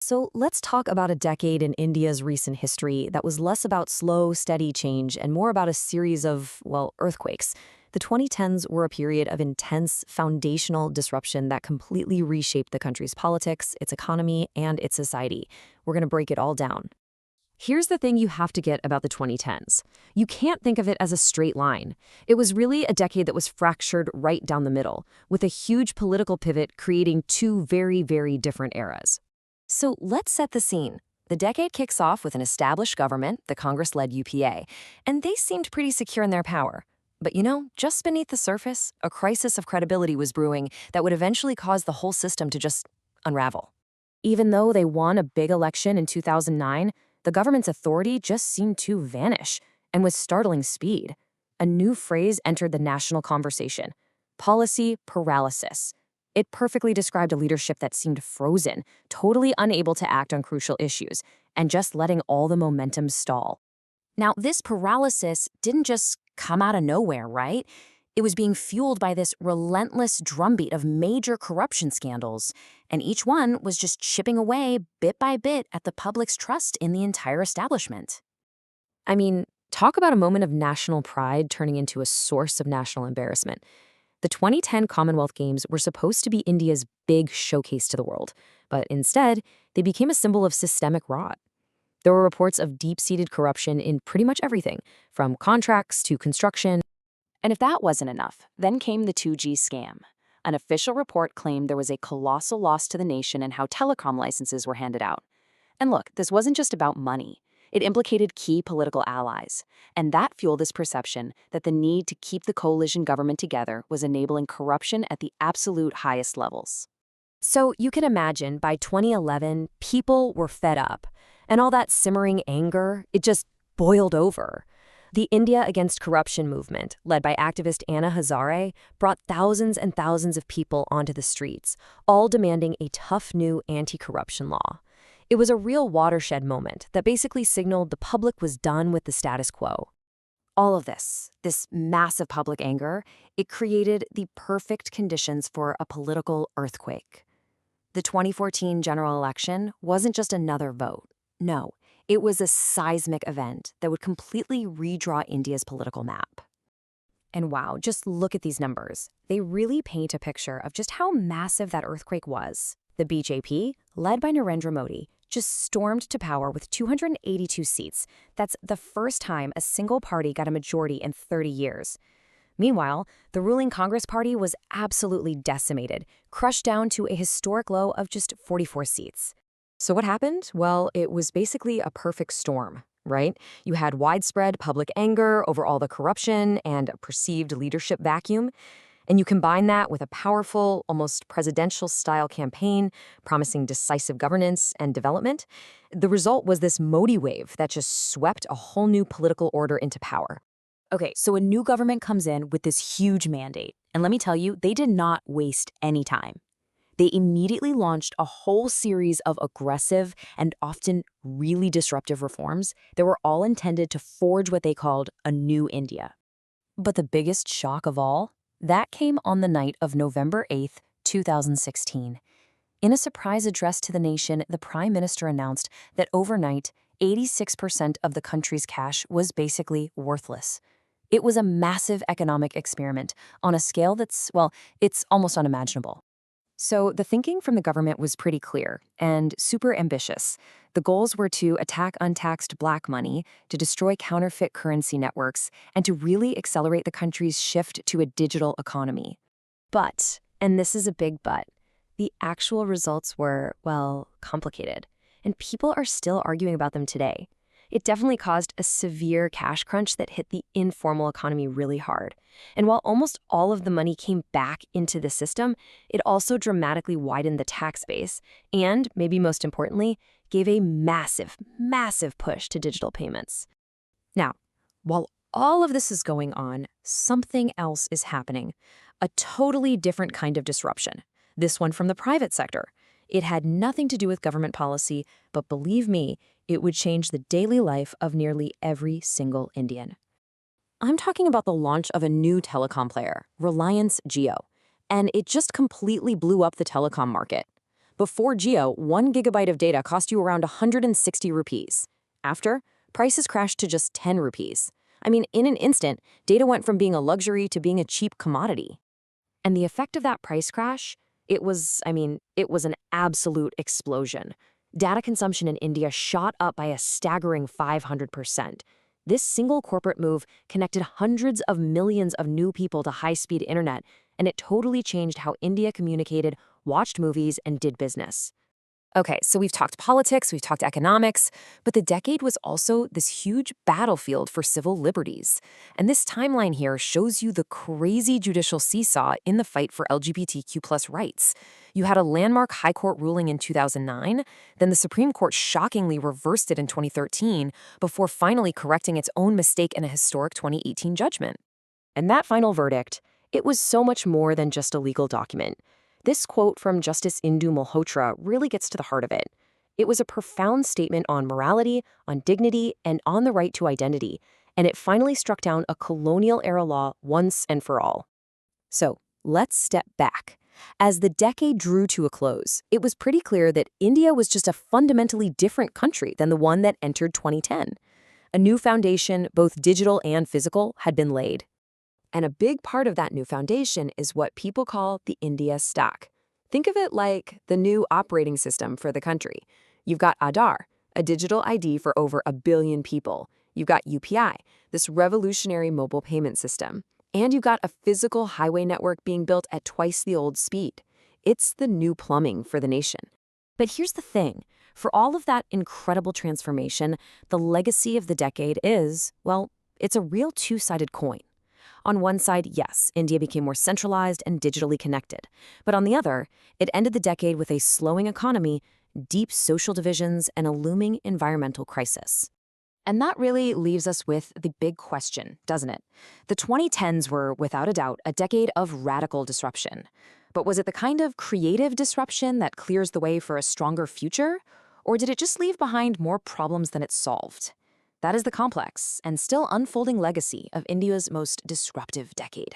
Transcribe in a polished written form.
So let's talk about a decade in India's recent history that was less about slow, steady change and more about a series of, well, earthquakes. The 2010s were a period of intense, foundational disruption that completely reshaped the country's politics, its economy, and its society. We're going to break it all down. Here's the thing you have to get about the 2010s. You can't think of it as a straight line. It was really a decade that was fractured right down the middle, with a huge political pivot creating two very, very different eras. So let's set the scene. The decade kicks off with an established government, the Congress-led UPA, and they seemed pretty secure in their power. But just beneath the surface, a crisis of credibility was brewing that would eventually cause the whole system to just unravel. Even though they won a big election in 2009, the government's authority just seemed to vanish, and with startling speed. A new phrase entered the national conversation: policy paralysis. It perfectly described a leadership that seemed frozen, totally unable to act on crucial issues, and just letting all the momentum stall. Now, this paralysis didn't just come out of nowhere, right? It was being fueled by this relentless drumbeat of major corruption scandals, and each one was just chipping away bit by bit at the public's trust in the entire establishment. I mean, talk about a moment of national pride turning into a source of national embarrassment. The 2010 Commonwealth Games were supposed to be India's big showcase to the world, but instead, they became a symbol of systemic rot. There were reports of deep-seated corruption in pretty much everything, from contracts to construction. And if that wasn't enough, then came the 2G scam. An official report claimed there was a colossal loss to the nation in how telecom licenses were handed out. And look, this wasn't just about money. It implicated key political allies, and that fueled this perception that the need to keep the coalition government together was enabling corruption at the absolute highest levels. So you can imagine by 2011, people were fed up, and all that simmering anger, it just boiled over. The India Against Corruption movement, led by activist Anna Hazare, brought thousands and thousands of people onto the streets, all demanding a tough new anti-corruption law. It was a real watershed moment that basically signaled the public was done with the status quo. All of this massive public anger, it created the perfect conditions for a political earthquake. The 2014 general election wasn't just another vote. No, it was a seismic event that would completely redraw India's political map. And wow, just look at these numbers. They really paint a picture of just how massive that earthquake was. The BJP, led by Narendra Modi, just stormed to power with 282 seats. That's the first time a single party got a majority in 30 years. Meanwhile, the ruling Congress Party was absolutely decimated, crushed down to a historic low of just 44 seats. So what happened? Well, it was basically a perfect storm, right? You had widespread public anger over all the corruption and a perceived leadership vacuum. And you combine that with a powerful, almost presidential-style campaign promising decisive governance and development. The result was this Modi wave that just swept a whole new political order into power. Okay, so a new government comes in with this huge mandate. And let me tell you, they did not waste any time. They immediately launched a whole series of aggressive and often really disruptive reforms that were all intended to forge what they called a new India. But the biggest shock of all? That came on the night of November 8th, 2016. In a surprise address to the nation, the Prime Minister announced that overnight, 86% of the country's cash was basically worthless. It was a massive economic experiment on a scale that's, well, it's almost unimaginable. So the thinking from the government was pretty clear and super ambitious. The goals were to attack untaxed black money, to destroy counterfeit currency networks, and to really accelerate the country's shift to a digital economy. But, and this is a big but, the actual results were, well, complicated. And people are still arguing about them today. It definitely caused a severe cash crunch that hit the informal economy really hard. And while almost all of the money came back into the system, it also dramatically widened the tax base and, maybe most importantly, gave a massive, massive push to digital payments. Now, while all of this is going on, something else is happening. A totally different kind of disruption. This one from the private sector. It had nothing to do with government policy, but believe me, it would change the daily life of nearly every single Indian. I'm talking about the launch of a new telecom player, Reliance Jio, and it just completely blew up the telecom market. Before Geo, 1 GB of data cost you around 160 rupees. After, prices crashed to just 10 rupees. I mean, in an instant, data went from being a luxury to being a cheap commodity. And the effect of that price crash, it was an absolute explosion. Data consumption in India shot up by a staggering 500%. This single corporate move connected hundreds of millions of new people to high-speed internet, and it totally changed how India communicated, watched movies, and did business. Okay, so we've talked politics, we've talked economics, but the decade was also this huge battlefield for civil liberties. And this timeline here shows you the crazy judicial seesaw in the fight for LGBTQ plus rights. You had a landmark High Court ruling in 2009, then the Supreme Court shockingly reversed it in 2013 before finally correcting its own mistake in a historic 2018 judgment. And that final verdict, it was so much more than just a legal document. This quote from Justice Indu Malhotra really gets to the heart of it. It was a profound statement on morality, on dignity, and on the right to identity, and it finally struck down a colonial-era law once and for all. So, let's step back. As the decade drew to a close, it was pretty clear that India was just a fundamentally different country than the one that entered 2010. A new foundation, both digital and physical, had been laid. And a big part of that new foundation is what people call the India Stack. Think of it like the new operating system for the country. You've got Aadhaar, a digital ID for over 1 billion people. You've got UPI, this revolutionary mobile payment system. And you've got a physical highway network being built at twice the old speed. It's the new plumbing for the nation. But here's the thing. For all of that incredible transformation, the legacy of the decade is, well, it's a real two-sided coin. On one side, yes, India became more centralized and digitally connected. But on the other, it ended the decade with a slowing economy, deep social divisions, and a looming environmental crisis. And that really leaves us with the big question, doesn't it? The 2010s were, without a doubt, a decade of radical disruption. But was it the kind of creative disruption that clears the way for a stronger future? Or did it just leave behind more problems than it solved? That is the complex and still unfolding legacy of India's most disruptive decade.